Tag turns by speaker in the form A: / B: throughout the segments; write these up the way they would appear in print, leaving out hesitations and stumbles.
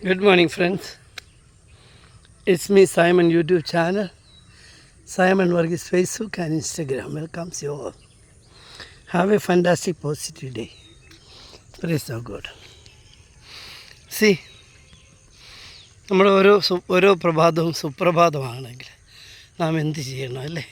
A: Good morning, friends. It's me, Simon, YouTube channel. Simon Varghese Facebook and Instagram. Welcomes you all. Have a fantastic, positive day. Praise the God. See, നമ്മുടെ ഓരോ പ്രഭാതവും സുപ്രഭാതമാണെങ്കിൽ നാം എന്ത് ചെയ്യണം അല്ലേ?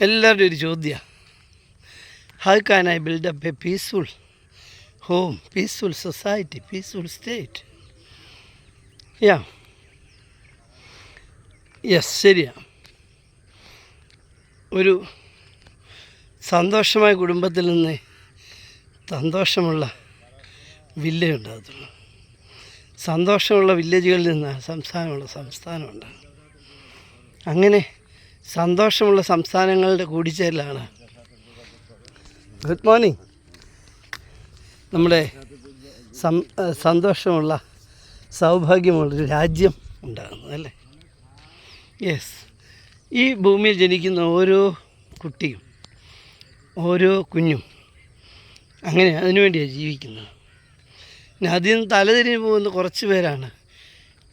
A: എല്ലാവരുടെയും ഒരു ചോദ്യമാണ്. How can I build up A peaceful home, peaceful society, peaceful state? Yes, ശരിയാണ്. ഒരു സന്തോഷമായ കുടുംബത്തിൽ നിന്ന് സന്തോഷമുള്ള വില്ലേജ് ഉണ്ടാകത്തുള്ളൂ. സന്തോഷമുള്ള വില്ലേജുകളിൽ നിന്നാണ് സംസ്ഥാനം ഉണ്ടാകും. അങ്ങനെ സന്തോഷമുള്ള സംസ്ഥാനങ്ങളുടെ കൂടിച്ചേരലാണ് ഗുഡ് മോർണിംഗ് നമ്മുടെ സന്തോഷമുള്ള സൗഭാഗ്യമുള്ളൊരു രാജ്യം ഉണ്ടാകുന്നത് അല്ലേ? യെസ്. ഈ ഭൂമിയിൽ ജനിക്കുന്ന ഓരോ കുട്ടിയും ഓരോ കുഞ്ഞും അങ്ങനെ അതിനുവേണ്ടിയാണ് ജീവിക്കുന്നത്. പിന്നെ അതിൽ നിന്ന് തലതിരിഞ്ഞ് പോകുന്ന കുറച്ച് പേരാണ്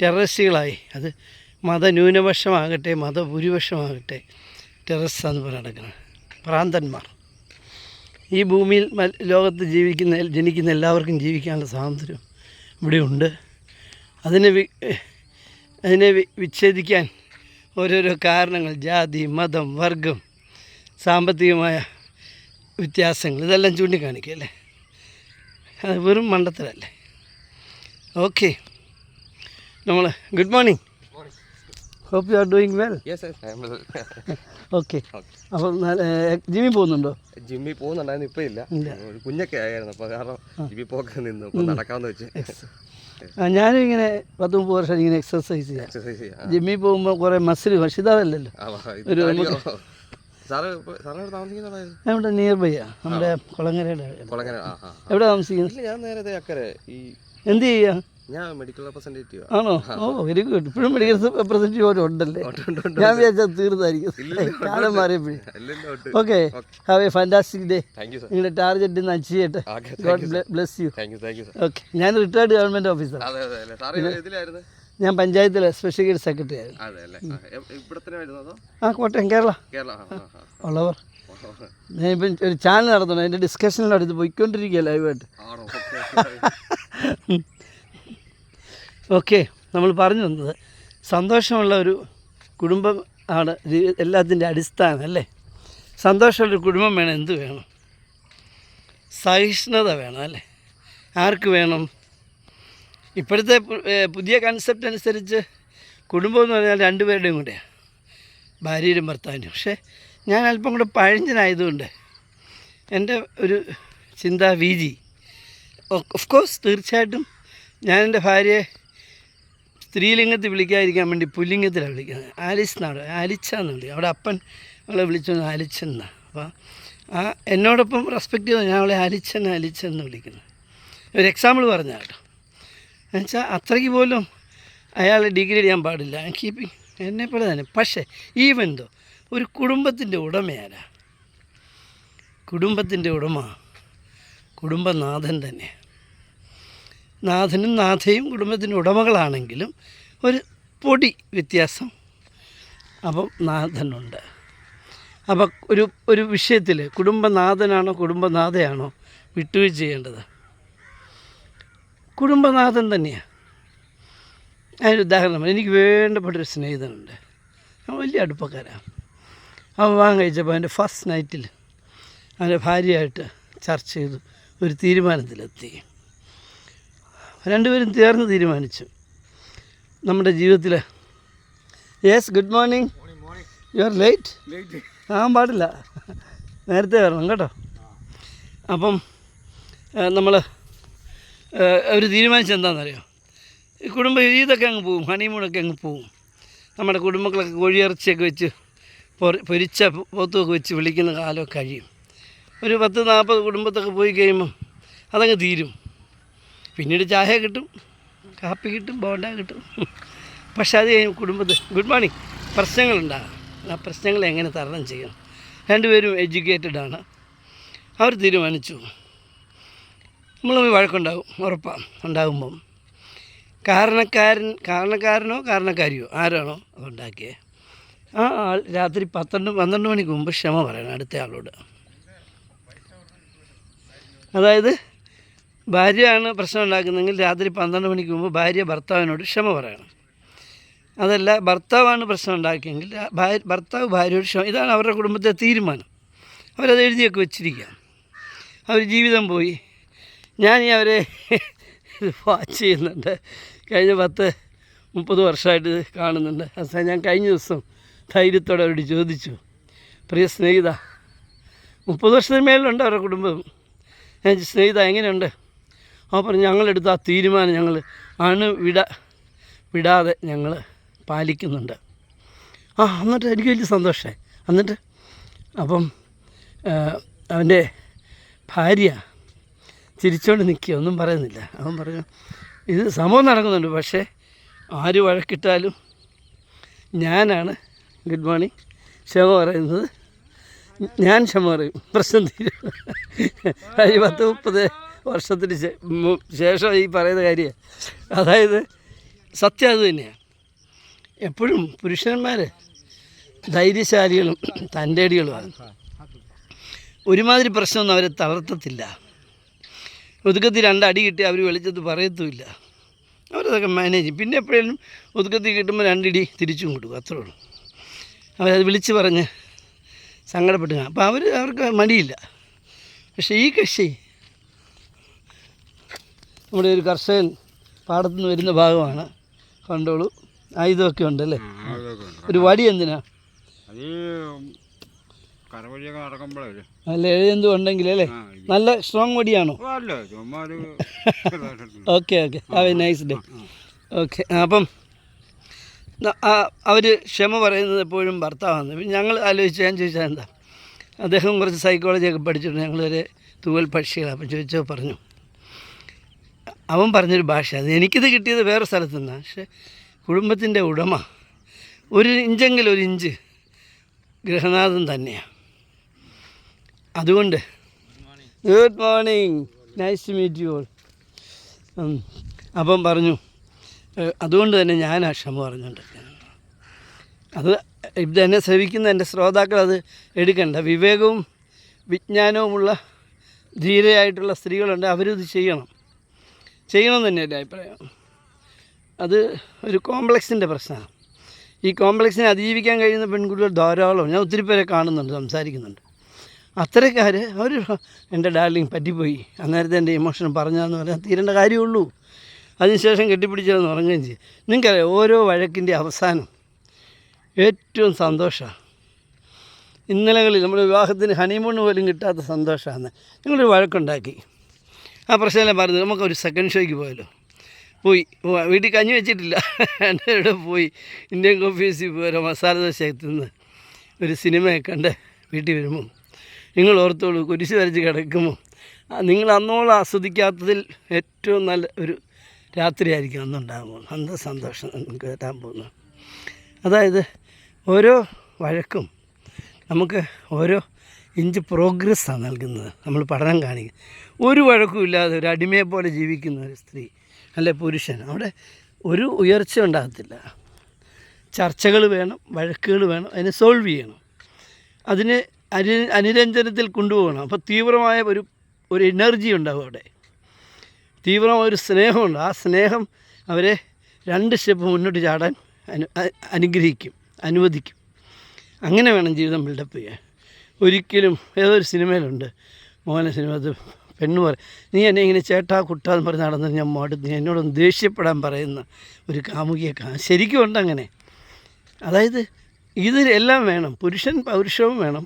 A: ടെററിസ്റ്റുകളായി. അത് മതന്യൂനപക്ഷമാകട്ടെ മതഭൂരിപക്ഷമാകട്ടെ ടെററിസ്റ്റ് എന്ന് പറഞ്ഞ് നടക്കുന്നത് ഭ്രാന്തന്മാർ. ഈ ഭൂമിയിൽ ലോകത്ത് ജനിക്കുന്ന എല്ലാവർക്കും ജീവിക്കാനുള്ള സ്വാതന്ത്ര്യം ഇവിടെയുണ്ട്. അതിനെ വിച്ഛേദിക്കാൻ ഓരോരോ കാരണങ്ങൾ, ജാതി, മതം, വർഗം, സാമ്പത്തികമായ വ്യത്യാസങ്ങൾ, ഇതെല്ലാം ചൂണ്ടിക്കാണിക്കുക അല്ലേ? അത് വെറും മണ്ടത്തരല്ലേ? ഓക്കെ, നമ്മൾ good morning. Hope you are doing well. Okay. അപ്പോൾ ജിമ്മിൽ പോകുന്നുണ്ടോ?
B: ജിമ്മിൽ പോകുന്നുണ്ടായിരുന്നു, ഇപ്പോൾ ഇല്ല. കുഞ്ഞൊക്കെ ആയിരുന്നു, അപ്പോൾ കാരണം ജിമ്മിൽ പോക്ക് നിന്നു. നടക്കാമെന്ന് വെച്ച്
A: ഞാനും ഇങ്ങനെ 10-30 വർഷം ഇങ്ങനെ എക്സസൈസ് ചെയ്യാം. ജിമ്മിൽ പോകുമ്പോൾ കുറേ മസിൽ, പക്ഷേ ഇതല്ലല്ലോ. ഒരു നമ്മുടെ നിയർ ബൈയാണ്, നമ്മുടെ കുളങ്ങരയുടെ. എവിടെ താമസിക്കുന്നത്?
B: ഞാൻ നേരത്തെ അക്കരെ.
A: എന്ത് ചെയ്യുക?
B: ഞാൻ മെഡിക്കൽ റെപ്രസെന്റേറ്റീവ്.
A: ആണോ? Oh, very good. ഇപ്പോഴും മെഡിക്കൽ റെപ്രസെന്റേറ്റീവ് പോലും ഉണ്ടല്ലേ? ഞാൻ വിചാരിച്ചാൽ തീർന്നായിരിക്കും, കാലം മാറിയപ്പോഴേ. Okay, have a fantastic day. നിങ്ങളുടെ ടാർഗറ്റ് ഇന്ന് അച്ചീവ് ചെയ്യട്ടെ. God bless you. ഓക്കെ. ഞാൻ റിട്ടയർഡ് ഗവൺമെൻറ് ഓഫീസർ. ഞാൻ പഞ്ചായത്തിലെ സ്പെഷ്യൽ ഗൈഡ് സെക്രട്ടറി ആയിരുന്നു. കോട്ടയം, കേരള ഉള്ളവർ. ഞാനിപ്പം ഒരു ചാനൽ നടത്തണം, അതിൻ്റെ ഡിസ്കഷനിലാണ് അടുത്ത് പോയിക്കൊണ്ടിരിക്കുക ലൈവായിട്ട്. ഓക്കെ, നമ്മൾ പറഞ്ഞു തന്നത് സന്തോഷമുള്ള ഒരു കുടുംബം ആണ് എല്ലാത്തിൻ്റെ അടിസ്ഥാനം അല്ലേ? സന്തോഷമുള്ളൊരു കുടുംബം വേണം. എന്ത് വേണം? സഹിഷ്ണുത വേണം അല്ലേ? ആർക്ക് വേണം? ഇപ്പോഴത്തെ പുതിയ കൺസെപ്റ്റ് അനുസരിച്ച് കുടുംബം എന്ന് പറഞ്ഞാൽ രണ്ടുപേരുടെയും കൂടെയാണ്, ഭാര്യയുടെയും ഭർത്താവിൻ്റെയും. പക്ഷേ ഞാൻ അല്പം കൂടെ പഴഞ്ചനായതുകൊണ്ട് എൻ്റെ ഒരു ചിന്താ വീതി, ഓഫ് കോഴ്സ് തീർച്ചയായിട്ടും ഞാൻ എൻ്റെ ഭാര്യയെ സ്ത്രീലിംഗത്തിൽ വിളിക്കാതിരിക്കാൻ വേണ്ടി പുല്ലിംഗത്തിലാണ് വിളിക്കുന്നത്. ആലിസ് എന്നാണ്, ആലിച്ചാന്ന് വിളിക്കുക. അവിടെ അപ്പൻ അവളെ വിളിച്ചത് ആലിച്ചൻ എന്നാണ്. അപ്പോൾ എന്നോടൊപ്പം റെസ്പെക്റ്റ് ചെയ്ത് ഞാൻ അവളെ ആലിച്ചൻ എന്ന് വിളിക്കുന്നത്. ഒരു എക്സാമ്പിൾ പറഞ്ഞാൽ കേട്ടോ. എന്നുവെച്ചാൽ അത്രയ്ക്ക് പോലും അയാളെ ഡിഗ്രേഡ് ചെയ്യാൻ പാടില്ല. കീപ്പിങ് എന്നെപ്പോലെ തന്നെ. പക്ഷേ ഈവൻ ദോ ഒരു കുടുംബത്തിൻ്റെ ഉടമയാരാ? കുടുംബത്തിൻ്റെ ഉടമ കുടുംബനാഥൻ തന്നെ. നാഥനും നാഥയും കുടുംബത്തിൻ്റെ ഉടമകളാണെങ്കിലും ഒരു പൊടി വ്യത്യാസം അപ്പം നാഥനുണ്ട്. അപ്പം ഒരു വിഷയത്തിൽ കുടുംബനാഥനാണോ കുടുംബനാഥയാണോ വിട്ടുവീഴ്ച ചെയ്യേണ്ടത്? കുടുംബനാഥൻ തന്നെയാണ്. അതിനൊരു ഉദാഹരണം, എനിക്ക് വേണ്ടപ്പെട്ടൊരു സ്നേഹിതനുണ്ട്. അവൻ വലിയ അടുപ്പക്കാരാണ്. അവൻ വിവാഹം കഴിച്ചപ്പോൾ അവൻ്റെ ഫസ്റ്റ് നൈറ്റിൽ അവൻ്റെ ഭാര്യയായിട്ട് ചർച്ച ചെയ്തു ഒരു തീരുമാനത്തിലെത്തി. രണ്ടുപേരും ചേർന്ന് തീരുമാനിച്ചു നമ്മുടെ ജീവിതത്തിൽ. Yes, good morning. You are late. ആകാൻ പാടില്ല, നേരത്തെ വരണം കേട്ടോ. അപ്പം നമ്മൾ അവർ തീരുമാനിച്ചെന്താണെന്നറിയോ? ഈ കുടുംബ ഇതൊക്കെ അങ്ങ് പോവും, ഹണിമൂണൊക്കെ അങ്ങ് പോവും. നമ്മുടെ കുടുംബങ്ങളൊക്കെ കോഴിയിറച്ചിയൊക്കെ വെച്ച് പൊരിച്ച പോത്തുമൊക്കെ വെച്ച് വിളിക്കുന്ന കാലമൊക്കെ കഴിയും. ഒരു 10-40 കുടുംബത്തൊക്കെ പോയി കഴിയുമ്പം അതങ്ങ് തീരും. പിന്നീട് ചായ കിട്ടും, കാപ്പി കിട്ടും, ബോണ്ട കിട്ടും. പക്ഷേ അത് കഴിഞ്ഞ് കുടുംബത്തിൽ ഗുഡ് മോർണിംഗ് പ്രശ്നങ്ങളുണ്ടാകും. ആ പ്രശ്നങ്ങൾ എങ്ങനെ തരണം ചെയ്യണം? രണ്ടുപേരും എഡ്യൂക്കേറ്റഡാണ്. അവർ തീരുമാനിച്ചു നമ്മൾ വഴക്കുണ്ടാകും, ഉറപ്പാണ് ഉണ്ടാകുമ്പം. കാരണക്കാരനോ കാരണക്കാരിയോ ആരാണോ അതുണ്ടാക്കിയത് ആ ആൾ രാത്രി 12 മണിക്ക് മുമ്പ് ക്ഷമ പറയണം അടുത്ത ആളോട്. അതായത് ഭാര്യയാണ് പ്രശ്നം ഉണ്ടാക്കുന്നതെങ്കിൽ രാത്രി 12 മണിക്ക് മുമ്പ് ഭാര്യ ഭർത്താവിനോട് ക്ഷമ പറയണം. അതല്ല ഭർത്താവാണ് പ്രശ്നം ഉണ്ടാക്കിയെങ്കിൽ ഭർത്താവ് ഭാര്യയോട് ക്ഷമ. ഇതാണ് അവരുടെ കുടുംബത്തെ തീരുമാനം. അവരത് എഴുതിയൊക്കെ വെച്ചിരിക്കുക. അവർ ജീവിതം പോയി. ഞാൻ അവരെ വാച്ച് ചെയ്യുന്നുണ്ട്. കഴിഞ്ഞ 10-30 വർഷമായിട്ട് കാണുന്നുണ്ട്. അവസാനം ഞാൻ കഴിഞ്ഞ ദിവസം ധൈര്യത്തോടെ അവരോട് ചോദിച്ചു, പ്രിയ സ്നേഹിത, 30 വർഷത്തിന് മേളിലുണ്ട് അവരുടെ കുടുംബം. ഞാൻ സ്നേഹിത എങ്ങനെയുണ്ട്? അപ്പോൾ പറഞ്ഞു, ഞങ്ങളെടുത്ത ആ തീരുമാനം ഞങ്ങൾ വിടാതെ ഞങ്ങൾ പാലിക്കുന്നുണ്ട്. എന്നിട്ട് എനിക്ക് വലിയ സന്തോഷമായി. എന്നിട്ട് അപ്പം അവൻ്റെ ഭാര്യ ചിരിച്ചുകൊണ്ട് നിൽക്കുക, ഒന്നും പറയുന്നില്ല. അവൻ പറഞ്ഞു, ഇത് സംഭവം നടക്കുന്നുണ്ട്, പക്ഷേ ആര് വഴക്കിട്ടാലും ഞാനാണ് ഗുഡ് മോർണിംഗ് ക്ഷമ പറയുന്നത്. ഞാൻ ക്ഷമ പറയും, പ്രശ്നം തീരും. 10-30 വർഷത്തിന് ശേഷം ഈ പറയുന്ന കാര്യമാണ്. അതായത് സത്യം അത് തന്നെയാണ്. എപ്പോഴും പുരുഷന്മാർ ധൈര്യശാലികളും തൻ്റേടികളുമാണ്. ഒരുമാതിരി പ്രശ്നമൊന്നും അവരെ തളർത്തത്തില്ല. ഒതുക്കത്തിൽ 2 അടി കിട്ടി അവർ വെളിച്ചത്ത് പറയത്തുമില്ല. അവരതൊക്കെ മാനേജ് ചെയ്യും. പിന്നെ എപ്പോഴും ഒതുക്കത്തിൽ കിട്ടുമ്പോൾ 2 ഇടി തിരിച്ചും കൊടുക്കും, അത്രേ ഉള്ളൂ. അവരത് വിളിച്ച് പറഞ്ഞ് സങ്കടപ്പെട്ട് കാണും. അപ്പോൾ അവർക്ക് മടിയില്ല. പക്ഷേ ഈ കക്ഷി നമ്മുടെ ഒരു കർഷകൻ പാടത്തുനിന്ന് വരുന്ന ഭാഗമാണ്. കണ്ടോളൂ, ആയുധമൊക്കെ ഉണ്ടല്ലേ. ഒരു വടി എന്തിനാ? നല്ല എഴുതെന്തും ഉണ്ടെങ്കിൽ അല്ലേ. നല്ല സ്ട്രോങ് വടിയാണോ? Okay have a nice day. Okay, അപ്പം അവർ ക്ഷമ പറയുന്നത് എപ്പോഴും ഭർത്താവാണ്. പിന്നെ ഞങ്ങൾ ഞാൻ ചോദിച്ചാൽ എന്താ, അദ്ദേഹം കുറച്ച് സൈക്കോളജിയൊക്കെ പഠിച്ചിട്ടുണ്ട്. ഞങ്ങളൊരു തൂവൽ പക്ഷികളാണ്. അപ്പം ചോദിച്ചപ്പോൾ പറഞ്ഞു, അവൻ പറഞ്ഞൊരു ഭാഷ, അത് എനിക്കിത് കിട്ടിയത് വേറെ സ്ഥലത്തു നിന്നാണ്. പക്ഷേ കുടുംബത്തിൻ്റെ ഉടമ 1 ഇഞ്ചെങ്കിലും 1 ഇഞ്ച് ഗൃഹനാഥൻ തന്നെയാണ്. അതുകൊണ്ട് good morning, nice to meet you all. അപ്പം പറഞ്ഞു, അതുകൊണ്ട് തന്നെ ഞാൻ ആ ക്ഷമ പറഞ്ഞുകൊണ്ടിരിക്കുകയാണ്. അത് ഇതെന്നെ ശ്രവിക്കുന്ന എൻ്റെ ശ്രോതാക്കൾ അത് എടുക്കണ്ട. വിവേകവും വിജ്ഞാനവുമുള്ള ധീരയായിട്ടുള്ള സ്ത്രീകളുണ്ട്, അവരിത് ചെയ്യണം തന്നെ എൻ്റെ അഭിപ്രായം. അത് ഒരു കോംപ്ലക്സിൻ്റെ പ്രശ്നമാണ്. ഈ കോംപ്ലക്സിനെ അതിജീവിക്കാൻ കഴിയുന്ന പെൺകുട്ടികൾ ധാരാളം. ഞാൻ ഒത്തിരി പേരെ കാണുന്നുണ്ട്, സംസാരിക്കുന്നുണ്ട്. അത്തരക്കാർ അവർ എൻ്റെ ഡാർലിങ് പറ്റിപ്പോയി, അന്നേരത്തെ എൻ്റെ ഇമോഷൻ പറഞ്ഞാന്ന് പറഞ്ഞാൽ തീരേണ്ട കാര്യമുള്ളൂ. അതിനുശേഷം കെട്ടിപ്പിടിച്ചതെന്ന് ഉറങ്ങുകയും ചെയ്യും. നിങ്ങൾക്കറിയാം, ഓരോ വഴക്കിൻ്റെ അവസാനം ഏറ്റവും സന്തോഷമാണ്. ഇന്നലകളിൽ നമ്മുടെ വിവാഹത്തിന് ഹണിമൂൺ പോലും കിട്ടാത്ത സന്തോഷമാണ്. നിങ്ങളൊരു വഴക്കുണ്ടാക്കി, ആ പ്രശ്നമെല്ലാം പറഞ്ഞത് നമുക്കൊരു സെക്കൻഡ് ഷോയ്ക്ക് പോയല്ലോ. പോയി വീട്ടിൽ കഞ്ഞി വെച്ചിട്ടില്ല, എൻ്റെ പോയി ഇന്ത്യൻ കോഫീസിൽ പോയി മസാല ദോശ തിന്ന് ഒരു സിനിമയൊക്കെ കണ്ട് വീട്ടിൽ വരുമ്പോൾ നിങ്ങൾ ഓർത്തോളൂ, കുരിശ് വരച്ച് കിടക്കുമ്പോൾ നിങ്ങൾ അന്നോളം ആസ്വദിക്കാത്തതിൽ ഏറ്റവും നല്ല ഒരു രാത്രിയായിരിക്കും അന്നുണ്ടാകുമ്പോൾ. അന്ത സന്തോഷം നമുക്ക് കിട്ടാൻ പോകുന്നത്. അതായത് ഓരോ വഴക്കും നമുക്ക് ഓരോ ഇഞ്ച് പ്രോഗ്രസ്സാണ് നൽകുന്നത്. നമ്മൾ പഠനം കാണിക്കും. ഒരു വഴക്കും ഇല്ലാതെ ഒരു അടിമയെ പോലെ ജീവിക്കുന്ന ഒരു സ്ത്രീ അല്ലെ പുരുഷൻ, അവിടെ ഒരു ഉയർച്ച ഉണ്ടാകത്തില്ല. ചർച്ചകൾ വേണം, വഴക്കുകൾ വേണം, അതിനെ സോൾവ് ചെയ്യണം, അതിനെ അനുരഞ്ജനത്തിൽ കൊണ്ടുപോകണം. അപ്പോൾ തീവ്രമായ ഒരു എനർജി ഉണ്ടാവും അവിടെ, തീവ്രമായൊരു സ്നേഹമുണ്ട്. ആ സ്നേഹം അവരെ 2 സ്റ്റെപ്പ് മുന്നോട്ട് ചാടാൻ അനുവദിക്കും. അങ്ങനെ വേണം ജീവിതം ബിൽഡപ്പ് ചെയ്യാൻ. ഒരിക്കലും ഏതൊരു സിനിമയിലുണ്ട്, മോഹന സിനിമ, അത് പെണ്ണ് പറയും, നീ എന്നെ ഇങ്ങനെ ചേട്ടാ കുട്ടാന്ന് പറഞ്ഞ് നടന്നത് ഞാൻ മടുത്ത്, എന്നോടൊന്ന് ദേഷ്യപ്പെടാൻ പറയുന്ന ഒരു കാമുകിയെ ശരിക്കും ഉണ്ട് അങ്ങനെ. അതായത് ഇതിലെല്ലാം വേണം, പൗരുഷവും വേണം,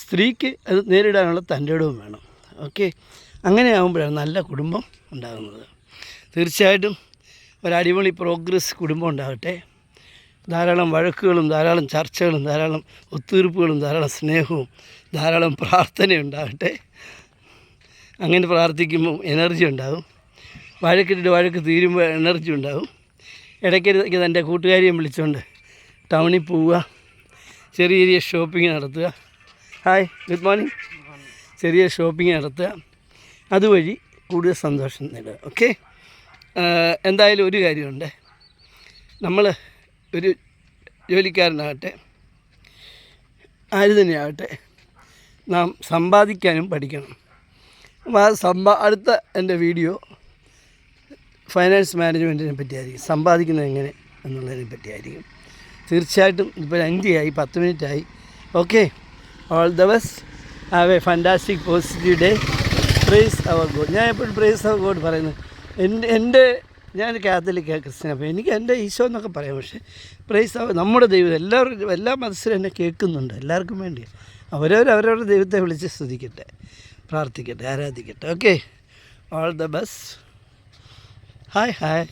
A: സ്ത്രീക്ക് അത് നേരിടാനുള്ള തൻ്റെ ഇടവും വേണം. ഓക്കെ, അങ്ങനെ ആകുമ്പോഴാണ് നല്ല കുടുംബം ഉണ്ടാകുന്നത്. തീർച്ചയായിട്ടും ഒരടിപൊളി പ്രോഗ്രസ് കുടുംബം ഉണ്ടാകട്ടെ. ധാരാളം വഴക്കുകളും ധാരാളം ചർച്ചകളും ധാരാളം ഒത്തുതീർപ്പുകളും ധാരാളം സ്നേഹവും ധാരാളം പ്രാർത്ഥനയുണ്ടാകട്ടെ. അങ്ങനെ പ്രാർത്ഥിക്കുമ്പോൾ എനർജി ഉണ്ടാകും. വഴക്ക് തീരുമ്പോൾ എനർജി ഉണ്ടാകും. ഇടയ്ക്കിടയ്ക്ക് തൻ്റെ കൂട്ടുകാരിയെ വിളിച്ചുകൊണ്ട് ടൗണിൽ പോവുക, ചെറിയ ഷോപ്പിംഗ് നടത്തുക. Hi, good morning. ചെറിയ ഷോപ്പിംഗ് നടത്തുക, അതുവഴി കൂടുതൽ സന്തോഷം നേടുക. ഓക്കെ, എന്തായാലും ഒരു കാര്യമുണ്ട്, നമ്മൾ ഒരു ജോലിക്കാരനാകട്ടെ ആര് തന്നെയാകട്ടെ നാം സമ്പാദിക്കാനും പഠിക്കണം. അപ്പോൾ അടുത്ത എൻ്റെ വീഡിയോ ഫൈനാൻസ് മാനേജ്മെൻറ്റിനെ പറ്റിയായിരിക്കും, സമ്പാദിക്കുന്നത് എങ്ങനെ എന്നുള്ളതിനെ പറ്റിയായിരിക്കും. തീർച്ചയായിട്ടും ഇപ്പോൾ 5 ആയി, 10 മിനിറ്റായി. Okay, all the best, have a fantastic positive day. Praise our God. ഞാൻ എപ്പോഴും പ്രൈസ് അവർ ഗോഡ് പറയുന്നത്. എൻ്റെ ഞാൻ കാത്തലിക് ക്രിസ്ത്യൻ, അപ്പോൾ എനിക്ക് എൻ്റെ ഈശോ എന്നൊക്കെ പറയാം. പക്ഷേ പ്രൈസ് അവർ നമ്മുടെ ദൈവം എല്ലാവരും എല്ലാ മതസ്ഥരും എന്നെ കേൾക്കുന്നുണ്ട്, എല്ലാവർക്കും വേണ്ടി. അവരവരുടെ ദൈവത്തെ വിളിച്ച് സ്തുതിക്കട്ടെ, പ്രാർത്ഥിക്കട്ടെ, ആരാധിക്കട്ടെ. Okay, all the best. Hi.